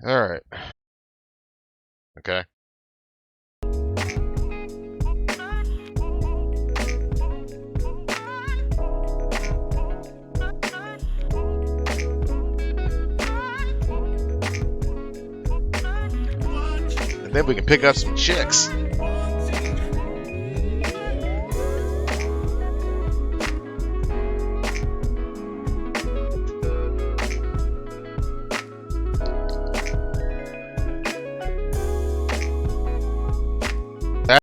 Alright. Okay. And then we can pick up some chicks.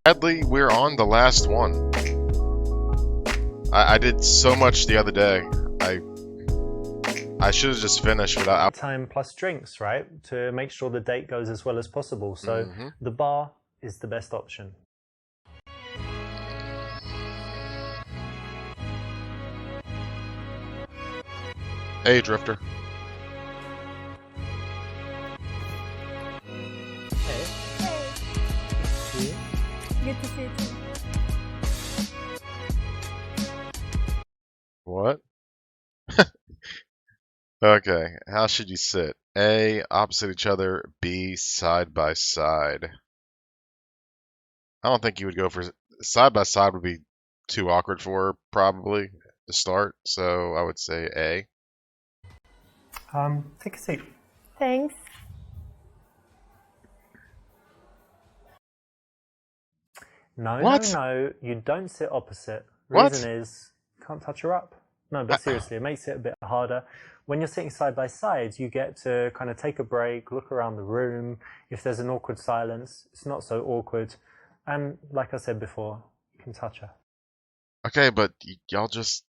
Sadly, we're on the last one. I did so much the other day. I should have just finished without. Time plus drinks, right? To make sure the date goes as well as possible. So the bar is the best option. Hey, Drifter. Hey. Good to see you too. What? Okay, how should you sit? A, opposite each other. B, side by side. I don't think you would go for side by side would be too awkward for her, probably, to start. So I would say A. Take a seat. Thanks. No, What? no, you don't sit opposite. What? Reason is, you can't touch her up. No, but seriously, it makes it a bit harder. When you're sitting side by side, you get to kind of take a break, look around the room. If there's an awkward silence, it's not so awkward. And like I said before, you can touch her. Okay, but y'all just.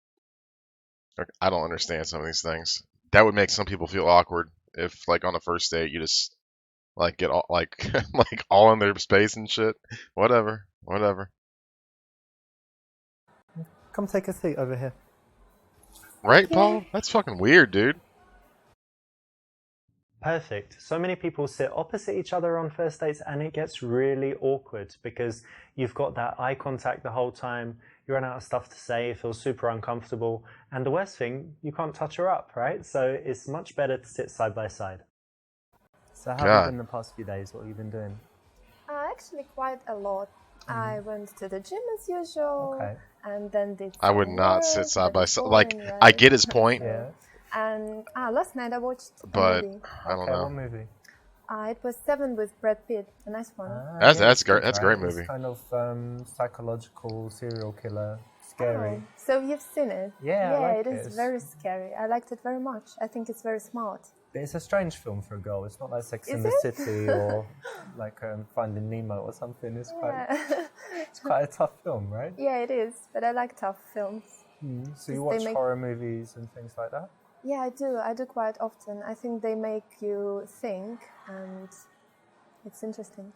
I don't understand some of these things. That would make some people feel awkward if, like, on a first date, you just, like, get all, like, like, all in their space and shit. Whatever. Come take a seat over here. Right, Paul? That's fucking weird, dude. Perfect. So many people sit opposite each other on first dates and it gets really awkward because you've got that eye contact the whole time, you run out of stuff to say, it feels super uncomfortable, and the worst thing, you can't touch her up, right? So it's much better to sit side by side. So how have you been the past few days? What have you been doing? Actually, quite a lot. I went to the gym as usual, and then did. I would not work, sit side but by it's side. boring, Like, right? I get his point, Yeah. And last night I watched a but movie. I don't What know. movie? It was Seven with Brad Pitt, a nice one. That's good, great. That's a great movie. It's kind of psychological serial killer, scary. Oh, so you've seen it? Yeah, I like it is it. very scary. I liked it very much. I think it's very smart. But it's a strange film for a girl. It's not like Sex Is and the it? City or like Finding Nemo or something. It's quite a tough film, right? Yeah, it is. But I like tough films. So you They watch make- horror movies and things like that? Yeah, I do. I do quite often. I think they make you think, and it's interesting.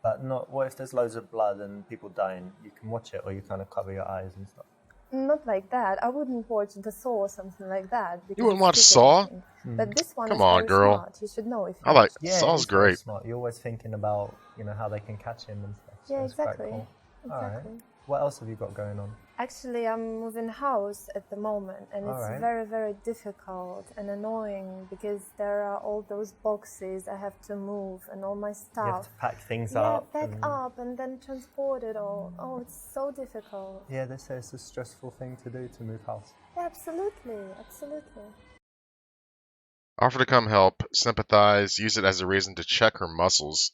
But not. What if there's loads of blood and people dying? You can watch it, or you kind of cover your eyes and stuff. Not like that. I wouldn't watch The Saw or something like that. You wouldn't it's watch super Saw? interesting. But this one Come is on, very girl. smart. You should know if you I like watch it. Saw's it's very great. smart. You're always thinking about how they can catch him and stuff. So Yeah, it's quite exactly. cool. All right. Exactly. What else have you got going on? Actually, I'm moving house at the moment, and it's Alright. very, very difficult and annoying because there are all those boxes I have to move and all my You have stuff. to pack things Yeah, up. pack and- up and then transport it all. Oh, it's so difficult. Yeah, they say it's a stressful thing to do to move house. Yeah, absolutely, absolutely. Offer to come help, sympathize, use it as a reason to check her muscles.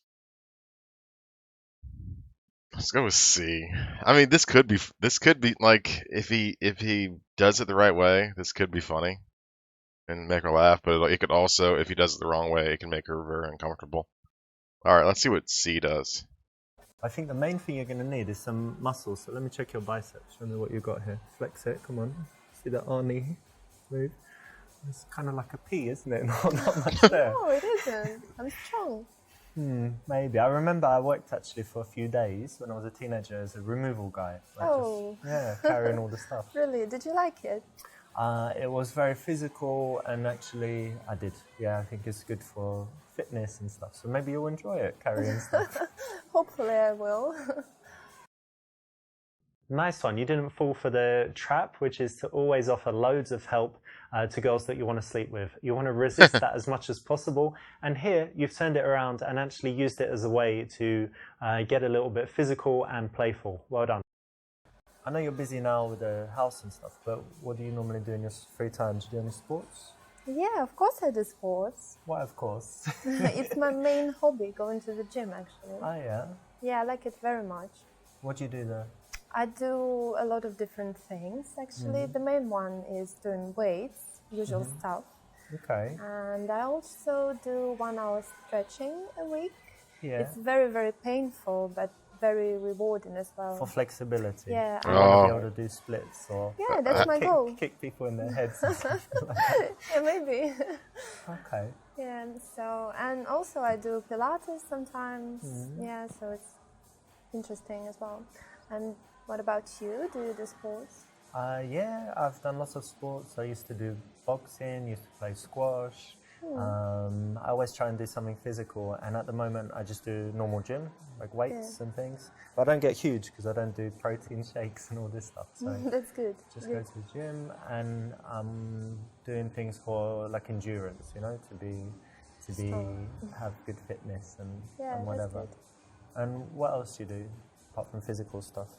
Let's go with C. I mean, this could be like if he does it the right way, this could be funny and make her laugh. But it could also, if he does it the wrong way, it can make her very uncomfortable. All right, let's see what C does. I think the main thing you're going to need is some muscles. So let me check your biceps. Show me what you've got here. Flex it. Come on. See that Arnie move? It's kind of like a P, isn't it? Not much there. No, it isn't. I'm strong. Maybe. I remember I worked actually for a few days when I was a teenager as a removal guy. Like Oh. carrying all the stuff. Really? Did you like it? It was very physical, and actually I did. Yeah, I think it's good for fitness and stuff. So maybe you'll enjoy it, carrying stuff. Hopefully I will. Nice one. You didn't fall for the trap, which is to always offer loads of help to girls that you want to sleep with. You want to resist that as much as possible. And here you've turned it around and actually used it as a way to get a little bit physical and playful. Well done. I know you're busy now with the house and stuff, but what do you normally do in your free time? Do you do any sports? Yeah, of course I do sports. Why, of course. It's my main hobby, going to the gym actually. Oh, yeah? Yeah, I like it very much. What do you do there? I do a lot of different things actually. The main one is doing weights, usual stuff. Okay. And I also do 1 hour stretching a week. Yeah. It's very, very painful, but very rewarding as well. For flexibility. Yeah. You want to be able to do splits or Yeah, that's my goal. kick people in their heads and stuff. Yeah, maybe. Okay. Yeah, so, and also I do Pilates sometimes. Yeah, so it's interesting as well. And what about you? Do you do sports? Yeah, I've done lots of sports. I used to do boxing, used to play squash. I always try and do something physical, and at the moment I just do normal gym, like weights and things. But I don't get huge because I don't do protein shakes and all this stuff. So That's good. just go to the gym, and I'm doing things for like endurance, you know, to be have good fitness and whatever. That's good. And what else do you do apart from physical stuff?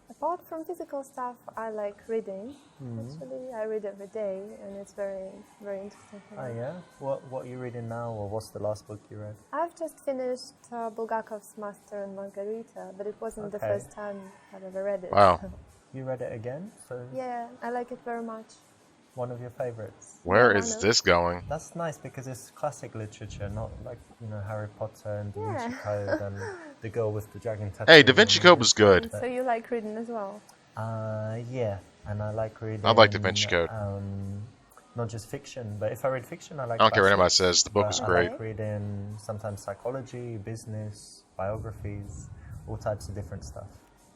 Apart from physical stuff, I like reading. Actually, I read every day, and it's very, very interesting for me. Oh yeah? What are you reading now, or what's the last book you read? I've just finished Bulgakov's Master and Margarita, but it wasn't the first time I've ever read it. Wow. You read it again? So Yeah, I like it very much. one of your favorites? Where is this going? That's nice because it's classic literature, not like, you know, Harry Potter and Da Vinci Code and the girl with the dragon tattoo. Hey, Da Vinci Code was good. So you like reading as well? Yeah, and I like reading. I like Da Vinci Code. Not just fiction, but if I read fiction, I like. I don't care what anybody classics, says. The book but was I great. like reading sometimes psychology, business, biographies, all types of different stuff.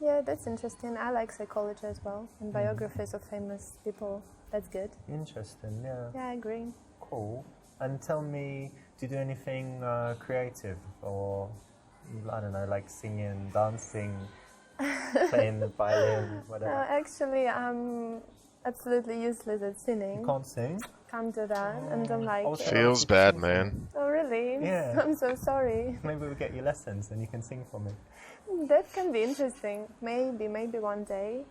Yeah, that's interesting. I like psychology as well, and biographies of famous people. That's good. Interesting, yeah. Yeah, I agree. Cool. And tell me, do you do anything creative, or I don't know, like singing, dancing, playing the violin, whatever? Actually, I'm absolutely useless at singing. You can't sing? Can't do that, and don't like it. Feels bad, man. Oh, really? Yeah. I'm so sorry. Maybe we'll get you lessons and you can sing for me. That can be interesting. Maybe one day.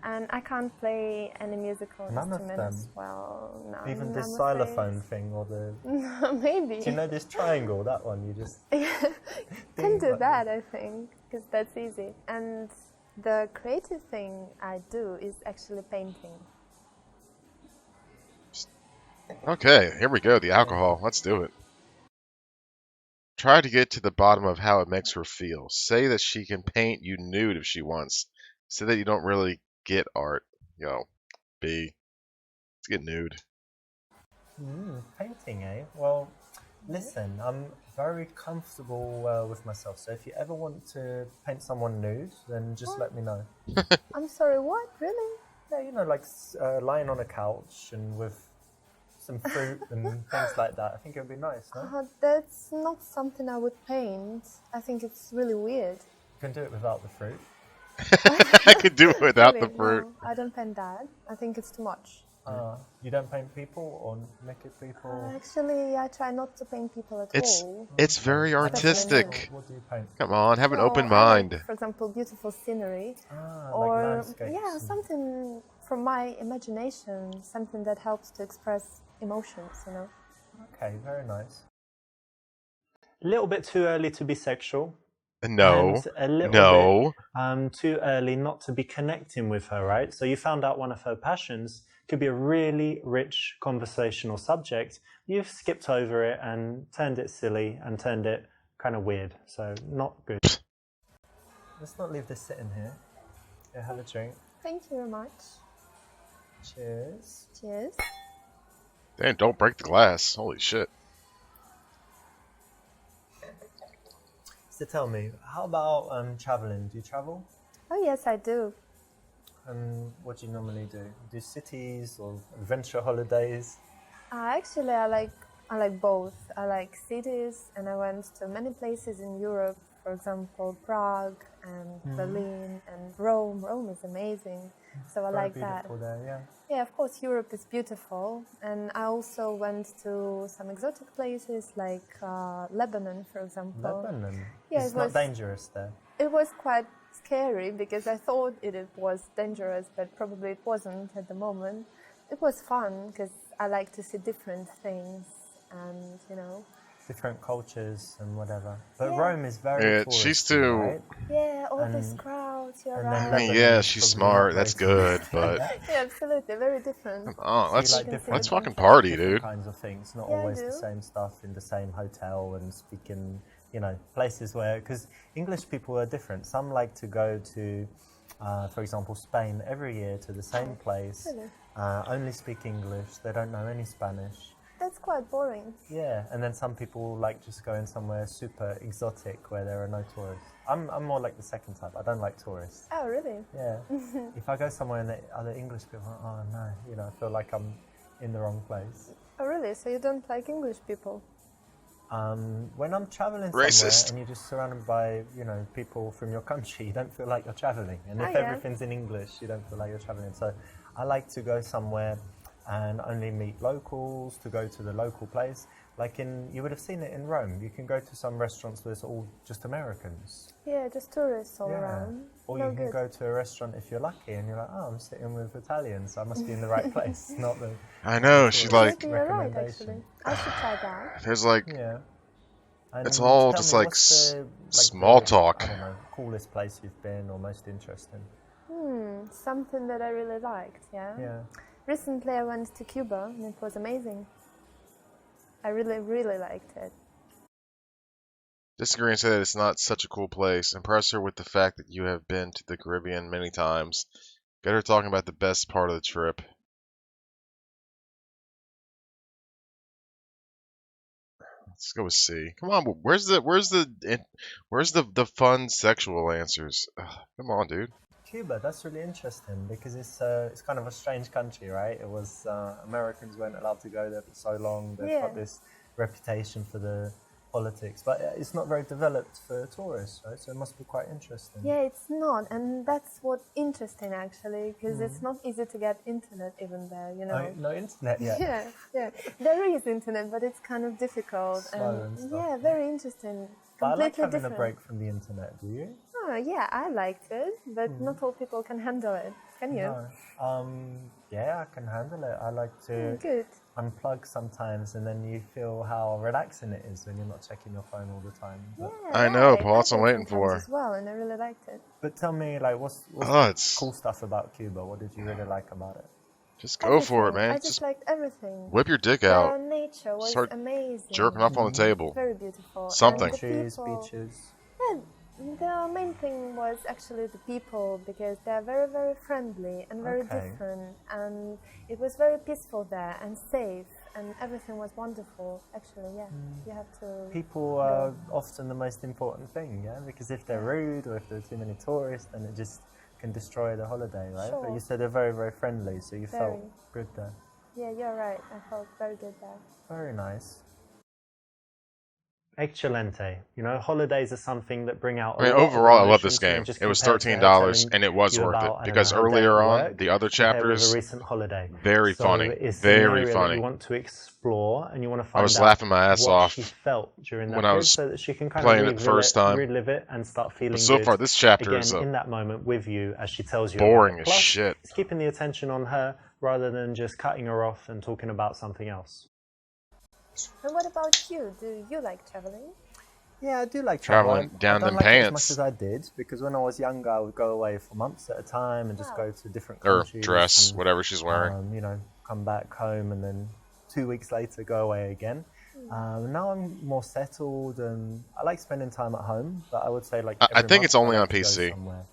And I can't play any musical None of instruments. them? Well, no. Even this I'm xylophone thing or the... afraid. Maybe. Do you know this triangle, that one? You just... Can do like that, I think, because that's easy. And the creative thing I do is actually painting. Okay, here we go. The alcohol. Let's do it. Try to get to the bottom of how it makes her feel. Say that she can paint you nude if she wants. Say that you don't really get art. Yo, B. Let's get nude. Painting, eh? Well, listen, I'm very comfortable with myself. So if you ever want to paint someone nude, then just let me know. I'm sorry, what? Really? Yeah, you know, like lying on a couch and with some fruit and things like that. I think it would be nice, no? That's not something I would paint. I think it's really weird. You can do it without the fruit. I could do it without the Really? fruit. No, I don't paint that. I think it's too much. You don't paint people or naked people? Actually, I try not to paint people at all. It's very artistic. What do you paint? Come on, have an So open I mind. like, for example, beautiful scenery. Like Or, landscapes. yeah, something from my imagination, something that helps to express emotions, you know. Okay, very nice. A little bit too early to be sexual. No. And a little No. bit too early not to be connecting with her, right? So you found out one of her passions could be a really rich conversational subject. You've skipped over it and turned it silly and turned it kind of weird. So not good. Let's not leave this sitting here. Yeah, have a drink. Thank you very much. Cheers. Cheers. Damn, don't break the glass. Holy shit. So tell me, how about traveling? Do you travel? Oh yes, I do. And what do you normally do? Do cities or adventure holidays? Actually, I like both. I like cities, and I went to many places in Europe for example, Prague and Berlin and Rome. Rome is amazing, so I Very like that. beautiful there, yeah. Yeah, of course, Europe is beautiful, and I also went to some exotic places like Lebanon, for example. Lebanon. Yeah, It's not dangerous there. It was quite scary because I thought it was dangerous, but probably it wasn't at the moment. It was fun because I like to see different things and, you know. Different cultures and whatever. But Yeah. Rome is very Yeah, touristy, she's too. right? Yeah, all And- these crowds, you're and right. then I mean, Lebanon yeah, is she's probably not smart. very That's good, touristy. but Yeah, absolutely, very different. oh, So you like can see let's the fucking contrast. party, different dude. kinds of things, not Yeah, I always do. the same stuff in the same hotel and speak in, you know, places where, because English people are different. Some like to go to, for example, Spain every year to the same place, Really? only speak English, they don't know any Spanish. That's quite boring. Yeah, and then some people like just going somewhere super exotic where there are no tourists. I'm more like the second type. I don't like tourists. Oh, really? Yeah. If I go somewhere and there are other English people, oh no, you know, I feel like I'm in the wrong place. Oh, really? So you don't like English people? When I'm traveling Racist. somewhere and you're just surrounded by, you know, people from your country, you don't feel like you're traveling. And Oh, if yeah. everything's in English, you don't feel like you're traveling. So I like to go somewhere and only meet locals, to go to the local place. Like you would have seen it in Rome. You can go to some restaurants where it's all just Americans. Yeah, just tourists all Yeah. around. Or No you can good. go to a restaurant if you're lucky and you're like, oh, I'm sitting with Italians, so I must be in the right place. Not the I know. She's like, Maybe you're right, recommendation. actually. I should try that. there's like, yeah. And It's all tell just me, like what's the, small the, talk. I don't know, coolest place you've been or most interesting. Something that I really liked, yeah? Yeah. Recently I went to Cuba and it was amazing. I really, really liked it. disagree and say that it's not such a cool place. Impress her with the fact that you have been to the Caribbean many times. Get her talking about the best part of the trip. Let's go with C. Come on, where's the fun sexual answers? Ugh, come on, dude. Cuba, that's really interesting because it's kind of a strange country, right? It was Americans weren't allowed to go there for so long. They've got this reputation for the politics, but it's not very developed for tourists, right? So it must be quite interesting. Yeah, it's not, and that's what's interesting actually, because it's not easy to get internet even there, you know. No internet yet. Yeah. There is internet, but it's kind of difficult. Slow and stuff. Yeah, very interesting. But I Completely like having different. a break from the internet. Do you? Oh, yeah, I liked it, but not all people can handle it. Can you? No. Yeah, I can handle it. I like to Good. unplug sometimes, and then you feel how relaxing it is when you're not checking your phone all the time. But, Yeah, I know, right. Paul, that's what I'm did waiting sometimes for. as well, and I really liked it. but tell me, like, what's Oh, the it's cool stuff about Cuba? What did you really like about it? just go for it, Everything. man. I just liked everything. Whip your dick The out. nature was Start amazing. Jerking off on the table. Very beautiful. Something. And the Trees, people, beaches. Yeah, the main thing was actually the people, because they're very, very friendly and very Okay. different, and it was very peaceful there and safe, and everything was wonderful. Actually, yeah, you have to. People are often the most important thing, yeah? Because if they're rude or if there are too many tourists, then it just can destroy the holiday, right? But Sure. you said they're very, very friendly, so you felt Very. good there. Yeah, you're right. I felt very good there. Very nice. Excelente. You know, holidays are something that bring out. I mean, a lot of overall, I love this emotions, you know, game. just It was compared to her $13, telling and it was you worth about, it I don't because know, her day earlier at on, work the other compared with chapters, a recent holiday. very So funny, it's very an area that funny. you want to explore, and you want to find I was out laughing my ass what off she felt during that when I period, was so that she can kind playing of it the first time. relive it and start feeling But so good far, this chapter again is in that moment with you as she tells you boring about it. as Plus, shit. it's keeping the attention on her rather than just cutting her off and talking about something else. And what about you? Do you like traveling? Yeah, I do like Traveling travel. down I don't them like it as pants. much as I did, because when I was younger, I would go away for months at a time and just Wow. go to different Or countries. dress, and, whatever she's wearing. you know, come back home and then 2 weeks later go away again. Now I'm more settled and I like spending time at home, but I would say like I every think month it's only I on like to go PC. somewhere.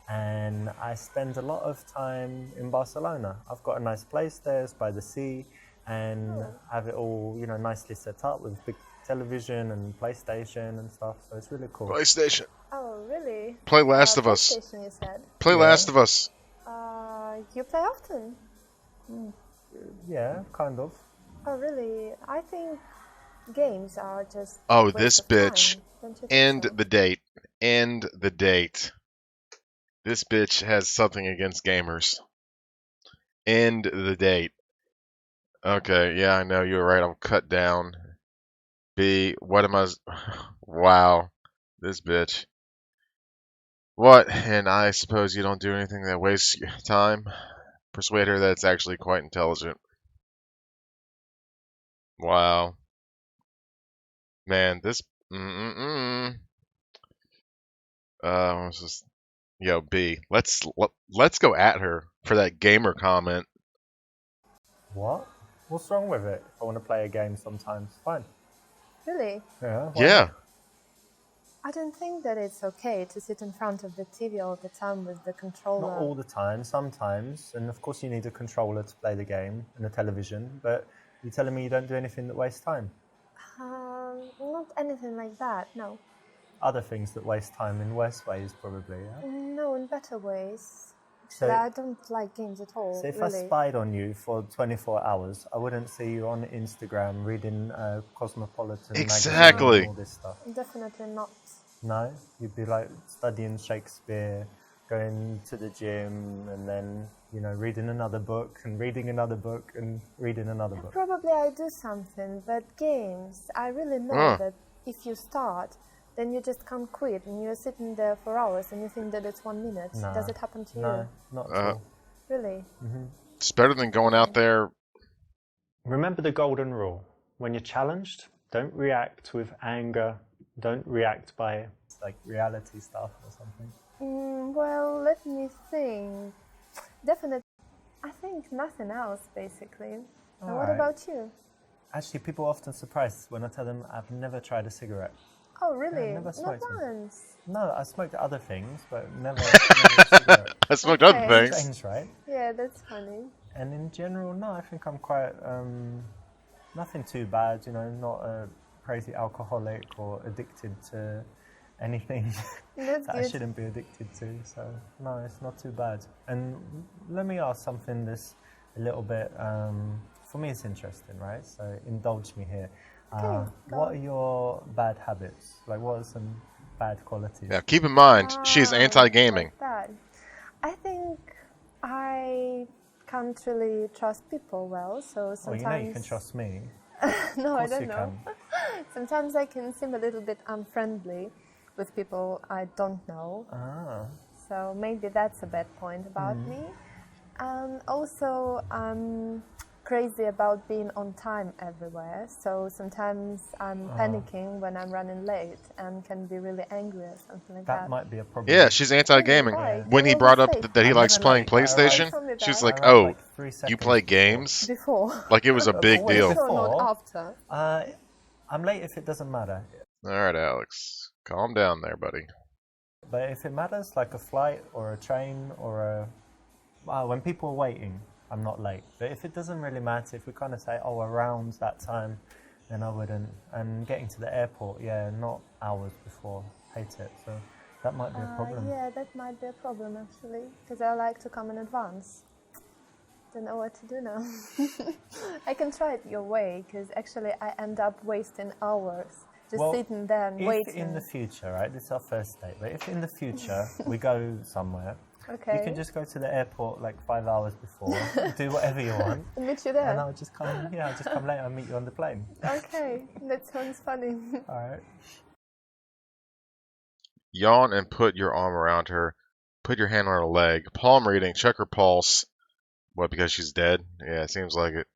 And I spend a lot of time in Barcelona. I've got a nice place there, it's by the sea, and have it all, you know, nicely set up with big television and PlayStation and stuff. So it's really cool. PlayStation. Oh, really? Play Last of Us. PlayStation, you said. Play Yeah. Last of Us. You play often? Yeah, kind of. Oh, really? I think games are just. Oh, waste this of time, bitch. don't you think End so? the date. End the date. This bitch has something against gamers. End the date. Okay, yeah, I know you were right. I'll cut down. B, what am I? Wow, this bitch. What? And I suppose you don't do anything that wastes your time? Persuade her that it's actually quite intelligent. Wow. Man, this. What's this? Yo, B. Let's go at her for that gamer comment. What? What's wrong with it? If I want to play a game sometimes, fine. Really? Yeah. Yeah. Not? I don't think that it's okay to sit in front of the TV all the time with the controller. Not all the time, sometimes. And of course you need a controller to play the game and a television, but you're telling me you don't do anything that wastes time? Not anything like that, no. Other things that waste time in worse ways, probably, yeah? No, in better ways. So, I don't like games at all, so if really. I spied on you for 24 hours, I wouldn't see you on Instagram reading Cosmopolitan Exactly. magazine and all this stuff. Definitely not. No? You'd be like studying Shakespeare, going to the gym, and then, reading another book, and reading another book, and reading another book. Probably I do something, but games, I really know that if you start, then you just can't quit, and you're sitting there for hours, and you think that it's 1 minute. No. Does it happen to you? No, not at all. Really? It's better than going out there. Remember the golden rule. When you're challenged, don't react with anger. Don't react by... It's like reality stuff or something. Well, let me think. Definitely. I think nothing else, basically. And what about you? Actually, people are often surprised when I tell them I've never tried a cigarette. Oh, really? never Not smoked them. once. No, I smoked other things, but never a cigarette. I smoked other Okay. things. Strange, right? Yeah, that's funny. And in general, no, I think I'm quite, nothing too bad, not a crazy alcoholic or addicted to anything That's that I good. shouldn't be addicted to. So, no, it's not too bad. And let me ask something that's a little bit, for me it's interesting, right? So indulge me here. Okay, go what on. are your bad habits? Like, what are some bad qualities? Now, keep in mind, she's anti-gaming. Like that. I think I can't really trust people well, so Well, sometimes... you can trust me. No, I Of course don't you know. can. Sometimes I can seem a little bit unfriendly with people I don't know. So maybe that's a bad point about me. And also, I'm crazy about being on time everywhere. So sometimes I'm panicking when I'm running late and can be really angry or something like that. That might be a problem. Yeah, she's anti-gaming. Why? When he You're brought up always late. that he I'm likes never playing late, but I PlayStation, told me she was that. like, I arrived "Oh, like 3 you seconds play before. games?" Before. Like it was a big Always deal. before. Before, not after. I'm late if it doesn't matter. All right, Alex, calm down there, buddy. But if it matters, like a flight or a train or when people are waiting, I'm not late. But if it doesn't really matter, if we kind of say, around that time, then I wouldn't. And getting to the airport, not hours before. Hate it. So that might be a problem. Yeah, that might be a problem actually, because I like to come in advance. Don't know what to do now. I can try it your way, because actually I end up wasting hours just sitting there and if waiting. in the future, right, this is our first date, but if in the future we go somewhere, Okay. you can just go to the airport like 5 hours before, do whatever you want, I'll meet you there. and I'll just come later and meet you on the plane. Okay, that sounds funny. All right. Yawn and put your arm around her. Put your hand on her leg. Palm reading. Check her pulse. What, because she's dead? Yeah, it seems like it.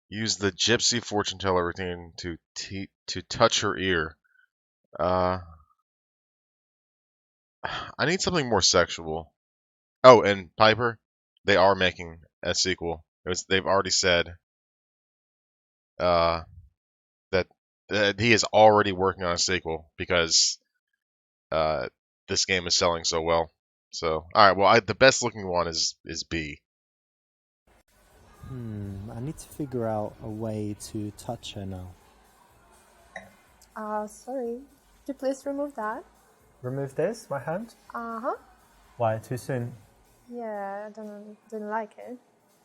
Use the gypsy fortune teller routine to touch her ear. I need something more sexual. Oh, and Piper, they are making a sequel. They've already said that he is already working on a sequel because this game is selling so well. So, all right, well, the best looking one is B. I need to figure out a way to touch her now. Sorry. Could you please remove that? Remove this, my hand. Uh-huh. Why, too soon? Yeah, didn't like it.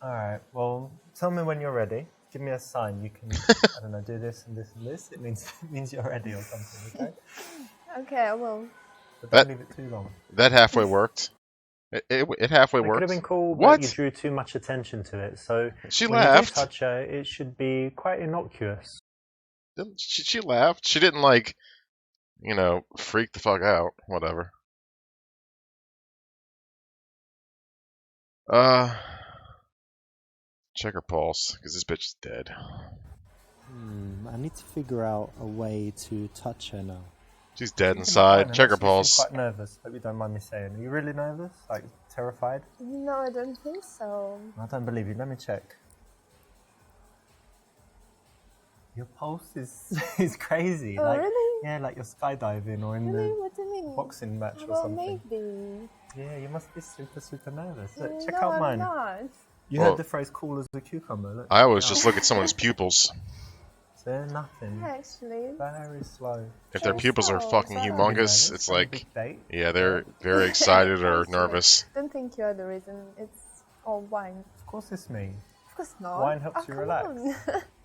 All right, well, tell me when you're ready. Give me a sign. You can, I don't know, do this and this and this. It means you're ready or something, okay? Okay, I will. but That don't leave it too long. that halfway worked. It halfway It worked. could have been cool, What? but you drew too much attention to it. So She when you do laughed. touch her, it should be quite innocuous. She laughed. She didn't like, freak the fuck out. Whatever. Check her pulse, because this bitch is dead. I need to figure out a way to touch her now. She's dead She's inside. fine, Check her and actually she's pulse. quite nervous. Hope you don't mind me saying. Are you really nervous? Like terrified? No, I don't think so. I don't believe you. Let me check. Your pulse is crazy. Oh, like, really? Yeah, like you're skydiving or in Really? the What do you mean? boxing match or Well, something. maybe. Yeah, you must be super nervous. Look, check No, out mine. I'm not. You Well, heard the phrase "cool as a cucumber." Look, I always check it just out. look at someone's pupils. They're nothing. Actually. Very slow. If their pupils are So, fucking so- humongous, Nervous it's on a like, big date. yeah, they're very excited or Actually, nervous. Don't think you're the reason. It's all wine. Of course, it's me. Of course not. Wine helps you come relax. on.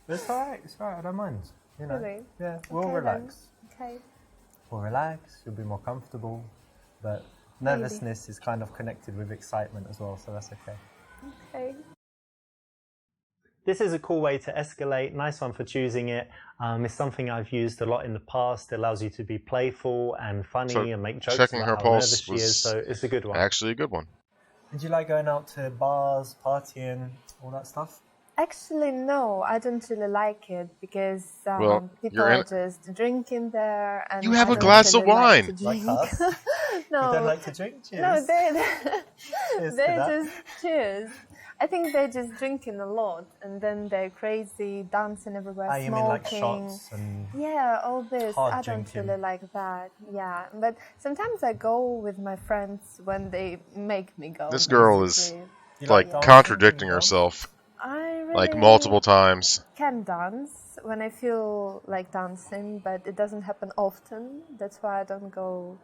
But it's alright. It's alright. I don't mind. You know. Really? Yeah, we'll Okay, relax. Okay. We'll relax. You'll be more comfortable. But nervousness is kind of connected with excitement as well, so that's okay. Okay. This is a cool way to escalate. Nice one for choosing it. It's something I've used a lot in the past. It allows you to be playful and funny So, and make jokes checking about her how pulse nervous she was is. So it's a good one. Actually, a good one. Did you like going out to bars, partying, all that stuff? Actually, no, I don't really like it because Well, people you're in- are just drinking there. And You have I a don't glass of really like wine. to Like drink. us? No, You don't like to drink? Cheers. no, Cheers to they that. just cheers. I think they're just drinking a lot, and then they're crazy, dancing everywhere, Ah, you smoking. mean like shots and... Yeah, all this. Hard I don't drinking. really like that. Yeah, but sometimes I go with my friends when they make me go. This girl is basically. You like dancing contradicting and dance? herself I really like multiple times. can dance when I feel like dancing, but it doesn't happen often. That's why I don't go.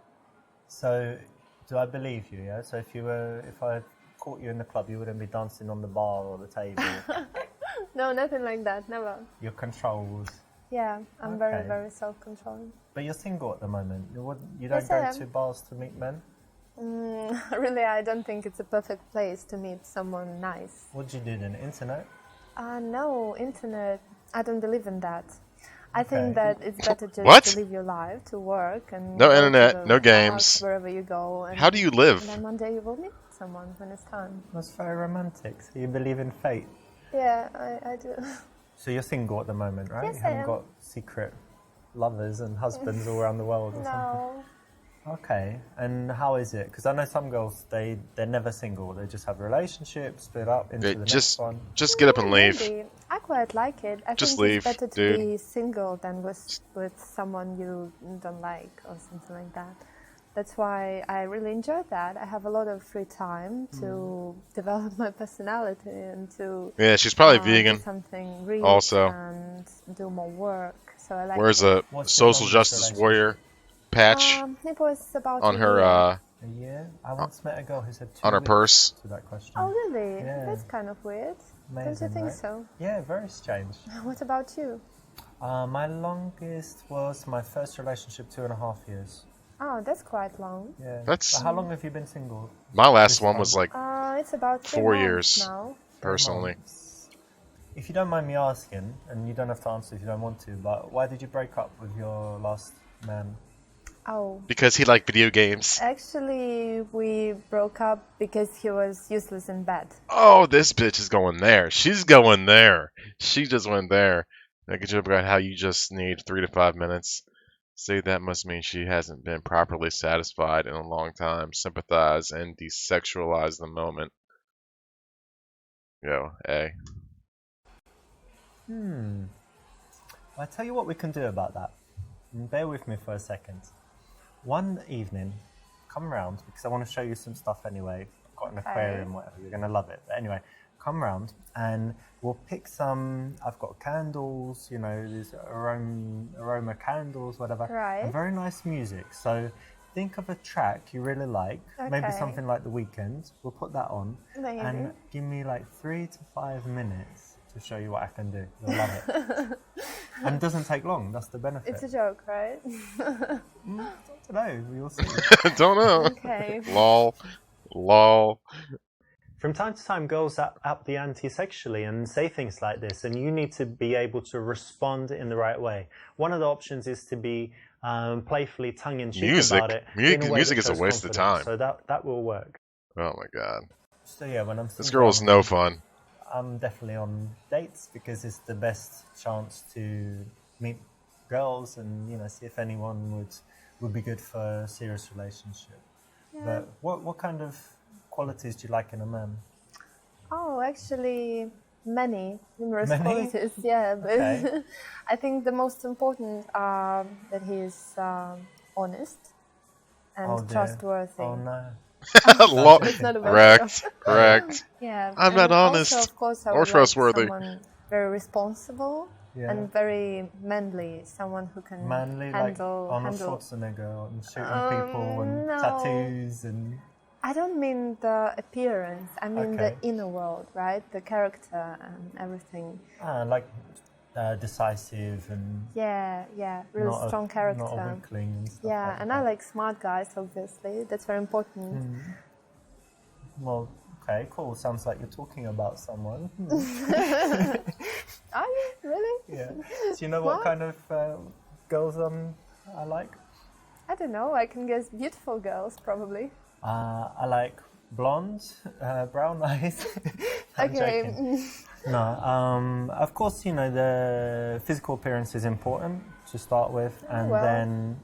So, do I believe you, yeah? So if I caught you in the club, you wouldn't be dancing on the bar or the table. No, nothing like that. Never. You're controlled. Yeah, I'm Okay. very, very self-controlled. But you're single at the moment. You Yes, don't I go am. to bars to meet men? Really, I don't think it's a perfect place to meet someone nice. What do you do then? Internet? No, internet. I don't believe in that. I think Okay. that it's better just What? to live your life, to work, and No go to internet, the no bars, games. wherever you go. And, How do you live? And then one day you will meet someone when it's time. That's very romantic. So you believe in fate. Yeah, I do. So you're single at the moment, right? Yes, You I haven't am. got secret lovers and husbands all around the world or something? No. Okay. And how is it? Because I know some girls, they're never single. They just have relationships, split up into They the just next one. just get up and leave. Maybe. I quite like it. I Just think leave, it's better to dude. be single than with someone you don't like or something like that. That's why I really enjoy that. I have a lot of free time to develop my personality and to Yeah, she's probably do vegan. something, read also. and do more work. So I like Wears it. a What's your social longest justice relationship? warrior patch It was about on a her year. uh, A year? I once met a girl who said 2 on her weeks purse. to that question. Oh, really? Yeah. That's kind of weird. Don't you Amazing, think right? so? Yeah, very strange. What about you? My longest was my first relationship, 2.5 years. Oh, that's quite long. Yeah. That's- But how long have you been single? My last This one time. was like It's about 3 4 months years. now. personally. Months. If you don't mind me asking, and you don't have to answer if you don't want to, but why did you break up with your last man? Oh, Because he liked video games. actually, we broke up because he was useless in bed. Oh, this bitch is going there. She's going there. She just went there. I could joke about how you just need 3 to 5 minutes. Say that must mean she hasn't been properly satisfied in a long time. Sympathize and desexualize the moment. Yo, A. I'll tell you what we can do about that. Bear with me for a second. One evening, come round, because I want to show you some stuff anyway. I've got an aquarium, whatever, you're going to love it. But anyway, come round and we'll pick some, I've got candles, you know, these aroma candles, whatever. Right. And very nice music. So think of a track you really like, maybe Okay. something like The Weeknd. We'll put that on. Maybe. And give me like 3 to 5 minutes to show you what I can do. You'll love it. And it doesn't take long. That's the benefit. It's a joke, right? I don't know. We'll see. Don't know. Okay. Lol. Lol. From time to time, girls up the ante sexually and say things like this, and you need to be able to respond in the right way. One of the options is to be playfully tongue-in-cheek about it. Music is a waste of time. So that will work. Oh my god. So yeah, when I'm This single, girl's no fun. I'm definitely on dates because it's the best chance to meet girls and see if anyone would be good for a serious relationship. Yeah. But what kind of qualities do you like in a man? Oh, actually, numerous Many? qualities. Yeah, but Okay. I think the most important are that he is honest and Oh, dear. trustworthy. Oh no. Lol. It's not about Correct. Correct. Yeah, I'm not and honest Also, of course, I or would like trustworthy. someone very responsible Yeah. and very manly, someone who can Manly, like handle. Arnold Schwarzenegger and shooting people and no. tattoos and. I don't mean the appearance. I mean Okay. the inner world, right? The character and everything. Like decisive and Yeah, really not strong character. Not a weakling and stuff. Yeah, like and that. I like smart guys, obviously. That's very important. Well, okay, cool. Sounds like you're talking about someone. Are you really? Yeah. Do you know what What? kind of girls I like? I don't know. I can guess beautiful girls, probably. I like blonde, brown eyes. I'm Okay. joking. No, of course, the physical appearance is important to start with, and well. then.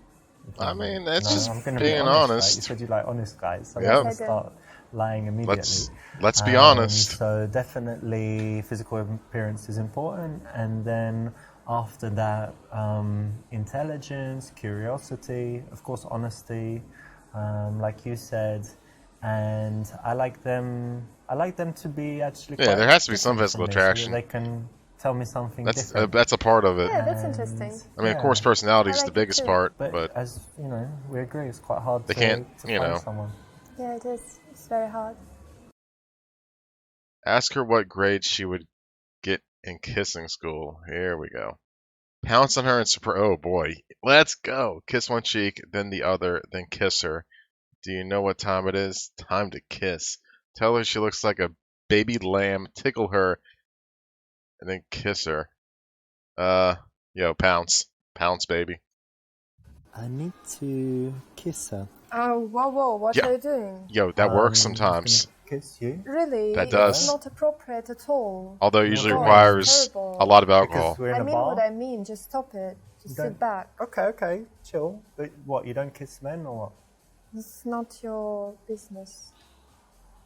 I mean, that's No, just I'm gonna being be honest. Right? honest. You said you like honest guys, so Yep. I'm gonna Yes, I do. start lying immediately. Let's be honest. So definitely physical appearance is important, and then after that, intelligence, curiosity, of course, honesty, like you said, and I like them to be actually. Yeah, quite there has to be some different physical from me, so that attraction. they can tell me something That's different. a part of it. Yeah, that's interesting. I mean, of Yeah. course, personality I is like the it biggest too. part, But but as we agree, it's quite hard They to can't, find someone. Yeah, it is. It's very hard. ask her what grade she would get in kissing school. Here we go. Pounce on her and oh boy, let's go. Kiss one cheek, then the other, then kiss her. Do you know what time it is? Time to kiss. Tell her she looks like a baby lamb. Tickle her, and then kiss her. Pounce, pounce, baby. I need to kiss her. Oh, whoa, what Yeah. are you doing? Yo, that works I'm sometimes. gonna kiss you. Really? That does. It's not appropriate at all. Although it usually Oh, requires it's terrible. a lot of alcohol. Because we're in I a mean bar. what I mean. Just stop it. Just Don't- sit back. Okay, chill. But what, you don't kiss men or what? It's not your business.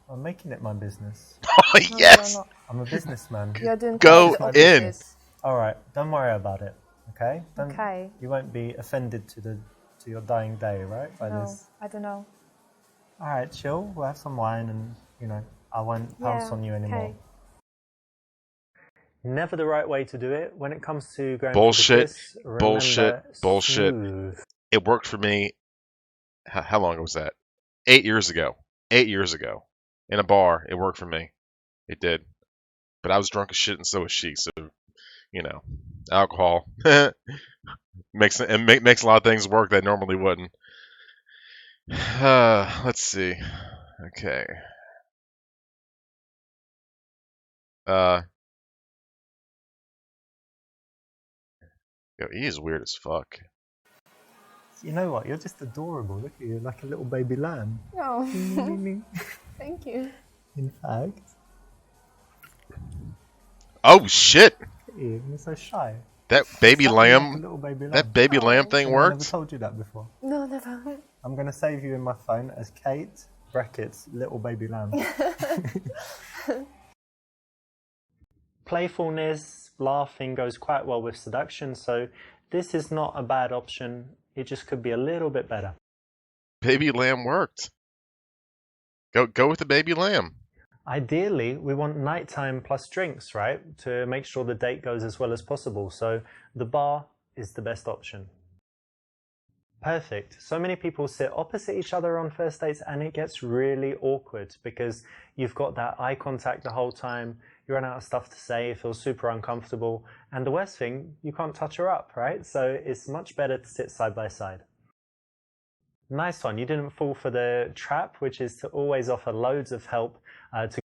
I'm making it my business. No, Yes. you're not. I'm a businessman. You're doing Go quite the in. opposite. All right, don't worry about it. Okay. Okay. You won't be offended to your dying day, right? By No, this. I don't know. All right, chill. We'll have some wine, and I won't pounce on you anymore. okay. Never the right way to do it. When it comes to going Bullshit, for the kiss, remember, bullshit. smooth. It worked for me. How long was that? 8 years ago. 8 years ago. In a bar, it worked for me. It did. But I was drunk as shit, and so was she. So, alcohol makes a lot of things work that normally wouldn't. Let's see. Okay. E is weird as fuck. You know what? You're just adorable. Look at you, like a little baby lamb. No. Thank you. In fact, Oh shit! look at you, you're so shy. That baby Like a lamb. little baby lamb. That baby lamb thing I never worked. told you that before. No, never. I'm gonna save you in my phone as Kate brackets little baby lamb. Playfulness, laughing goes quite well with seduction, so this is not a bad option. It just could be a little bit better. Baby lamb worked. Go with the baby lamb. Ideally, we want nighttime plus drinks, right? To make sure the date goes as well as possible. So the bar is the best option. Perfect. So many people sit opposite each other on first dates and it gets really awkward because you've got that eye contact the whole time, you run out of stuff to say, it feels super uncomfortable, and the worst thing, you can't touch her up, right? So it's much better to sit side by side. Nice one. You didn't fall for the trap, which is to always offer loads of help to...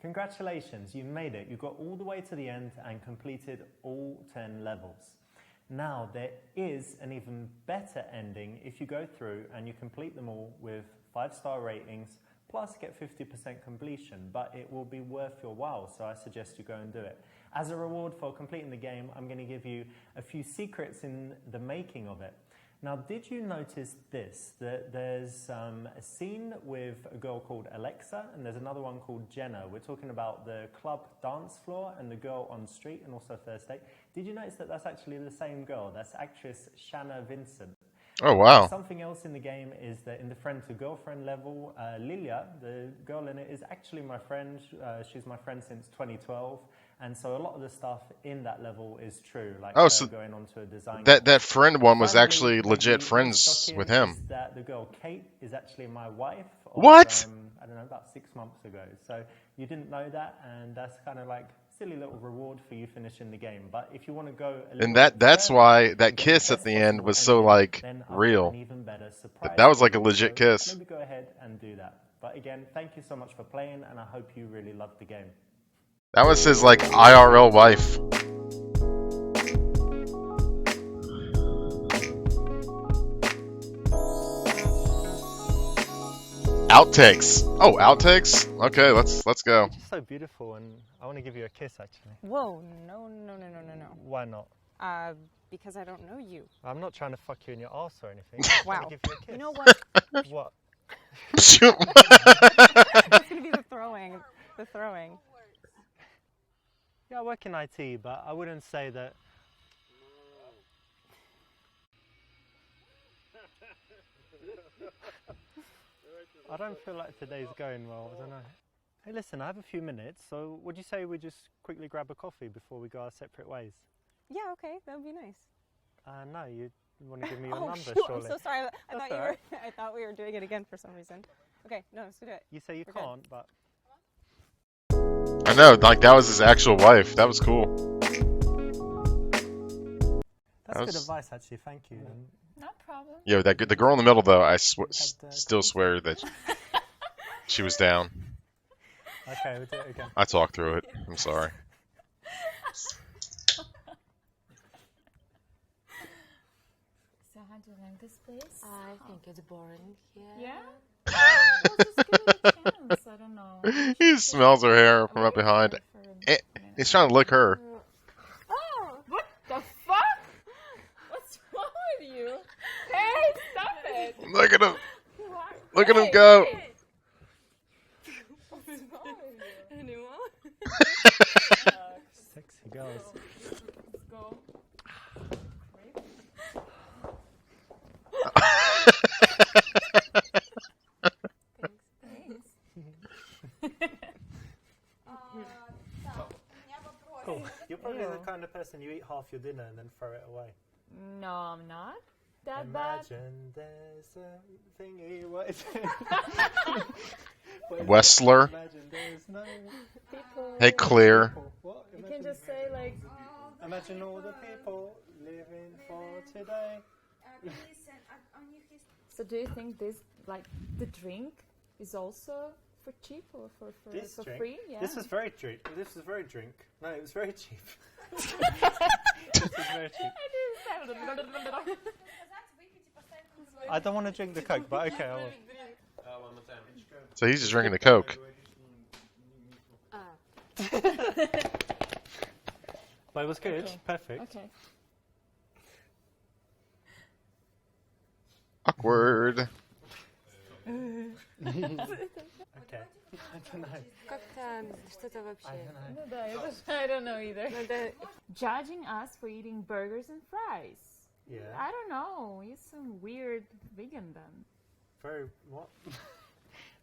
Congratulations, you made it. You got all the way to the end and completed all 10 levels. Now, there is an even better ending if you go through and you complete them all with 5-star ratings, plus get 50% completion, but it will be worth your while, so I suggest you go and do it. As a reward for completing the game, I'm going to give you a few secrets in the making of it. Now, did you notice this, that there's a scene with a girl called Alexa and there's another one called Jenna. We're talking about the club dance floor and the girl on street and also first date. Did you notice that that's actually the same girl? That's actress Shanna Vincent. Oh, wow. Something else in the game is that in the friend-to-girlfriend level, Lilia, the girl in it, is actually my friend. She's my friend since 2012. And so a lot of the stuff in that level is true, like so going on to a design. that friend one was Finally, actually legit maybe friends shocking with him. is that the girl Kate is actually my wife. Of, What? I don't know, about 6 months ago. So you didn't know that, and that's kind of like silly little reward for you finishing the game. But if you want to go a little And bit that's further why and that get the kiss at best the end possible was so ending, like then I've got real. an even better surprise That was for like a you. legit So kiss. maybe go ahead and do that. But again, thank you so much for playing, and I hope you really loved the game. That was his like IRL wife. Outtakes. Oh, outtakes. Okay, let's go. You're just so beautiful, and I want to give you a kiss, actually. Whoa, no. Why not? Because I don't know you. I'm not trying to fuck you in your arse or anything. I Wow. want to give you a kiss. You know what? What? It's going to be the throwing. The throwing. Yeah, I work in IT, but I wouldn't say that. I don't feel like today's going well, I don't know. Hey, listen, I have a few minutes, so would you say we just quickly grab a coffee before we go our separate ways? Yeah, okay, that would be nice. No, you want to give me your number, shoot, surely. I'm so sorry. That's all right. I thought we were doing it again for some reason. Okay, no, let's do it. You say you We're good. can't, but... I know, like that was his actual wife. That was cool. That's That good was- advice, actually, thank you. No problem. Yo, the girl in the middle though, I still swear that she was down. Okay, we'll do it again. I talked through it. I'm sorry. So how do you like this place? I think it's boring here. Yeah? Well, just give it a chance. I don't know. He smells her hair from up behind. He's trying to lick her. Oh, what the fuck? What's wrong with you? Hey, stop it! Look at him. Why? Look at him Hey, go. hey. What's wrong with you? Anyone? Sexy girls. Let's go. Cool. You're probably the kind of person you eat half your dinner and then throw it away. No, I'm not that bad. Imagine there's a thingy. What is it? What is it? Westler. Imagine there's no People. Hey, Clear. people. What? You can just say like, Imagine all the people living for today. so do you think this, like, the drink is also for cheap or for This drink? free? Yeah. This was very cheap. This was very drink. No, it was very cheap. This was very cheap. I don't want to drink the Coke, but okay, I will. So he's just drinking the Coke. But it was good. Okay. Perfect. Okay. Awkward. Okay. I don't know. Как там? Что-то I вообще? don't know. No, I don't know either. Надо... Judging us for eating burgers and fries. Yeah. I don't know. He's some weird vegan then. Very what?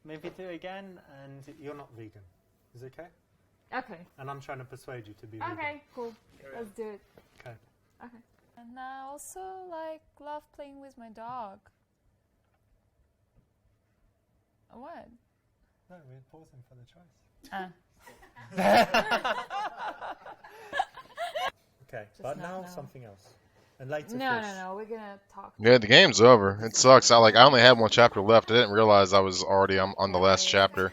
Maybe do it again, and you're not vegan. Is it okay? Okay. And I'm trying to persuade you to be vegan. Okay, cool. Let's do it. Okay. Okay. And I also love playing with my dog. What? No, we're pausing for the choice. Okay, but now something else. And later No. We're gonna talk. Yeah, the game's over. It sucks. I only had one chapter left. I didn't realize I was already on the last chapter.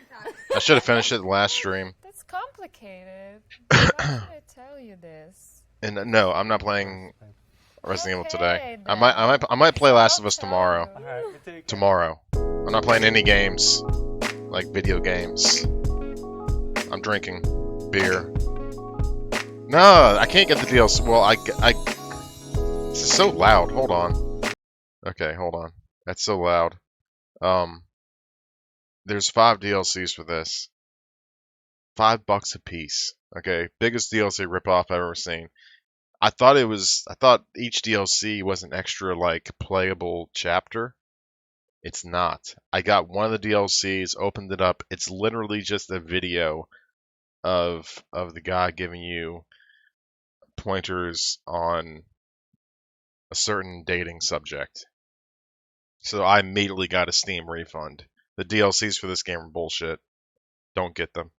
I should have finished it the last stream. That's complicated. Why should I tell you this? And no, I'm not playing Resident Evil today. Okay, I might play Last of Us I'll tell tomorrow. you. Alright, Tomorrow. I'm not playing any games, like video games. I'm drinking beer. No, I can't get the DLC. Well, this is so loud. Hold on. Okay, hold on. That's so loud. There's 5 DLCs for this. $5 a piece. Okay, biggest DLC ripoff I've ever seen. I thought each DLC was an extra playable chapter. It's not. I got one of the DLCs, opened it up. It's literally just a video of the guy giving you pointers on a certain dating subject. So I immediately got a Steam refund. The DLCs for this game are bullshit. Don't get them.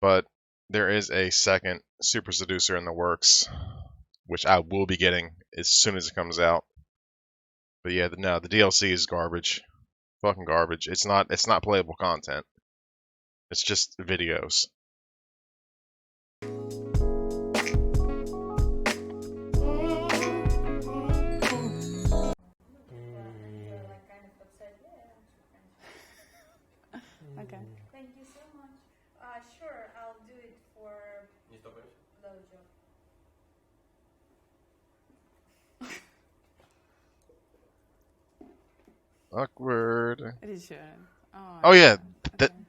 But there is a second Super Seducer in the works, which I will be getting as soon as it comes out. But yeah, no, the DLC is garbage. Fucking garbage. It's not playable content. It's just videos. Okay. Thank you so much. Sure, I'll do it for blowjob. Awkward. It is shouldn't. Oh yeah,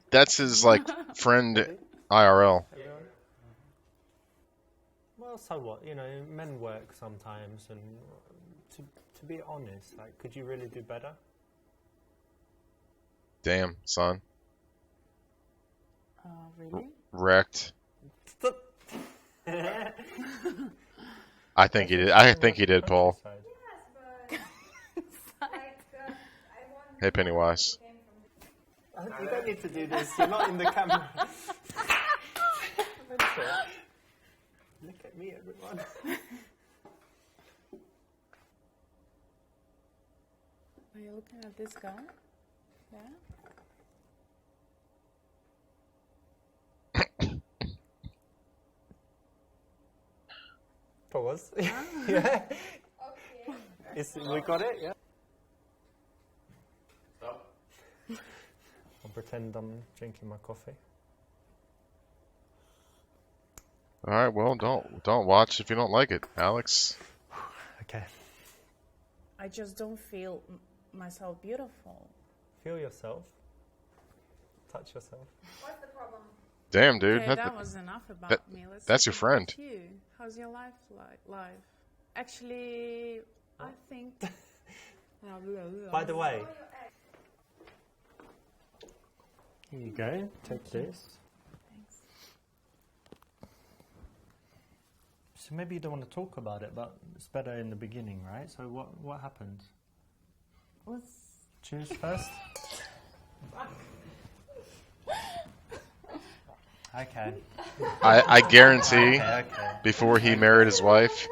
that's his friend IRL. Well, so what? You know, men work sometimes, and to be honest, could you really do better? Damn, son. Really? Wrecked. I think he did. I think he did, Paul. Hey, Pennywise. You don't need to do this. You're not in the camera. Look at me, everyone. Are you looking at this guy? Yeah. Pause. Yeah. We got it. Yeah. Stop. I'll pretend I'm drinking my coffee. All right, well, don't watch if you don't like it, Alex. Okay. I just don't feel myself beautiful. Feel yourself. Touch yourself. What's the problem? Damn, dude. Okay, that was enough about me. Let's that's talk your friend. about you. How's your life like? Actually, I think. By the way, here you go. Take this. Thanks. So maybe you don't want to talk about it, but it's better in the beginning, right? So what happened? Cheers first. Okay. I guarantee Okay. before he married his wife,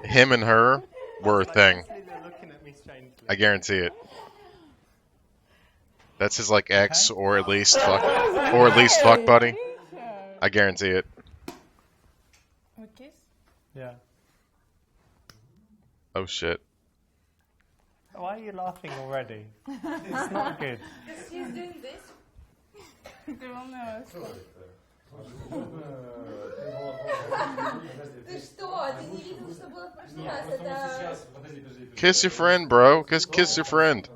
him and her were a thing. They're looking at me strangely. I guarantee it. That's his ex or at least fuck buddy. I guarantee it. A kiss? Yeah. Oh shit. Why are you laughing already? It's not good. Because she's doing this. Ты что? Ты не видел, что было в прошлый раз? Это... Kiss your friend, bro. Kiss your friend.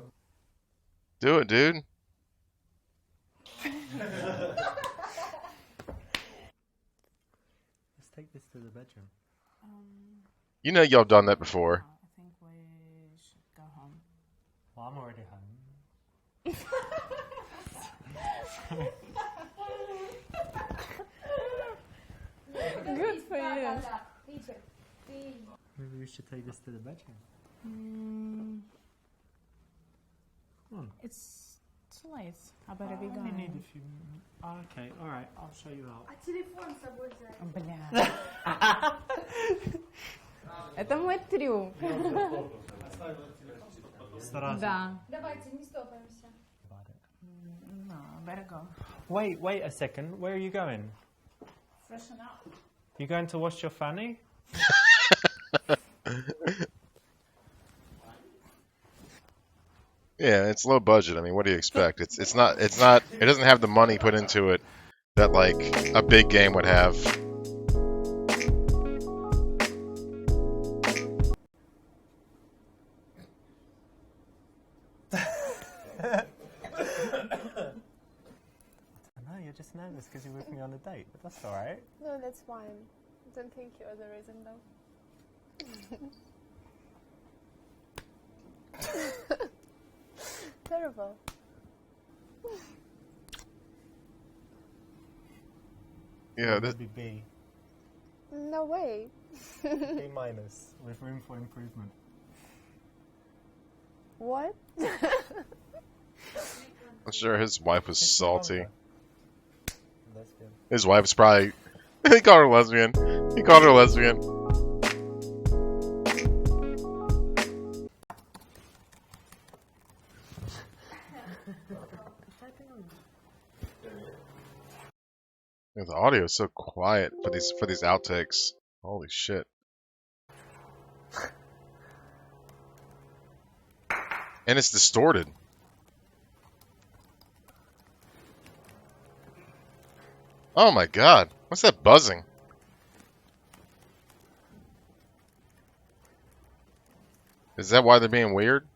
Do it, dude. Let's take this to the bedroom. You know y'all done that before. I think we should go home. Well, I'm already home. Good for you. Maybe we should take this to the bedroom. It's too late. I better be I going. need a few. Okay, all right. I'll show you out. А телефон с собой взять? Бля. Это мой трюк. Да. Давайте, не стопаемся. No, better go. Wait a second. Where are you going? Freshen up. You going to wash your fanny? Yeah, it's low budget. I mean, what do you expect? It's not it doesn't have the money put into it that like a big game would have. No, you're just nervous because you're with me on a date, but that's all right. No, that's fine. I don't think you're the reason though. Terrible. Yeah, this, Maybe B. No way. B minus with room for improvement. What? I'm sure his wife was salty. Lesbian. His wife's probably he called her lesbian. He called her lesbian. Yeah, the audio is so quiet for these outtakes. Holy shit. And it's distorted. Oh my god. What's that buzzing? Is that why they're being weird?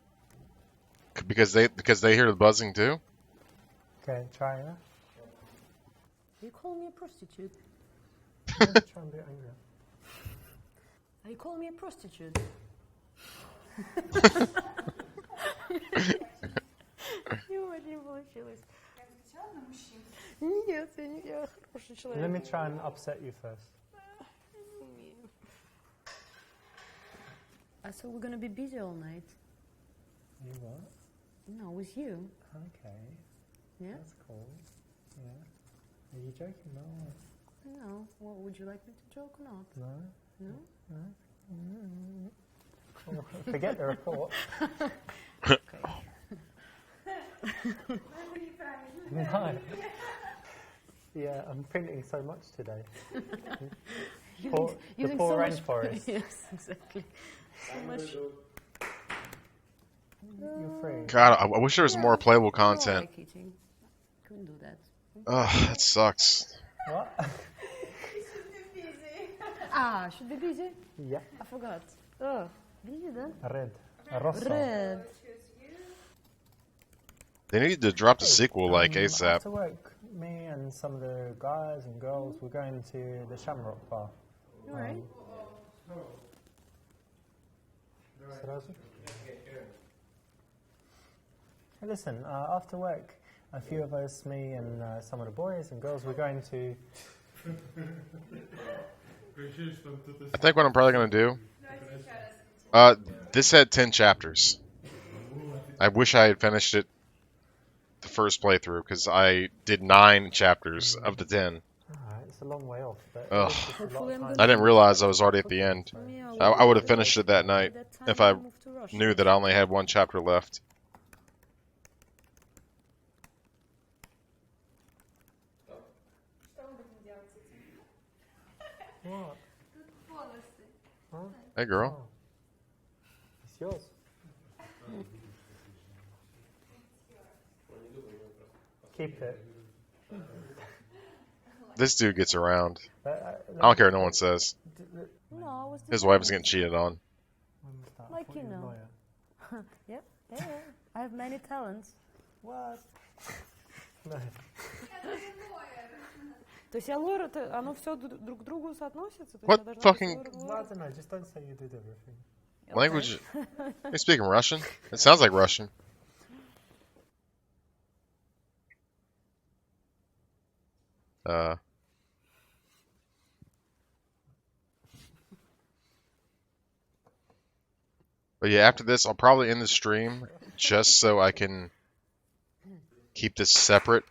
Because they hear the buzzing too? Okay, try it. You call me a prostitute. Try and be angry. You call me a prostitute. Не получилось. Нет, я хороший человек. Let me try and upset you first. So we're gonna be busy all night. You what? No, with you. Okay. Yeah? That's cool. Yeah. Are you joking? No. No. Well, would you like me to joke or not? No. No? Cool. Forget the report. Okay. No. Yeah, I'm printing so much today. The poor rainforest. Yes, exactly. So much. You're free. God, I wish there was more playable content. I like eating. Couldn't do that. Ugh, that sucks. What? Should be busy? Yeah. I forgot. Oh, busy then? Red. Rosso. Red. They need to drop the sequel like ASAP. After work, me and some of the guys and girls, we're going to the Shamrock Bar. Alright. Сразу? Hey, listen, after work, a few of us, me and some of the boys and girls, we're going to... I think what I'm probably gonna do. This had 10 chapters. I wish I had finished it the first playthrough because I did 9 chapters of the 10. Alright, it's a long way off, but Ugh. it's just a lot of time. I didn't realize I was already at the end. I would have finished it that night if I knew that I only had 1 chapter left. What? Hey, girl. It's yours. Keep it. This dude gets around. But, I don't care what no one says. No, I was His wife is getting cheated on. Like you know. Yeah. I have many talents. What? No. То есть я лора, оно все друг к другу соотносится? What fucking I don't know, just don't say you did everything. language? You speaking Russian? It sounds like Russian. But yeah, after this, I'll probably end the stream just so I can keep this separate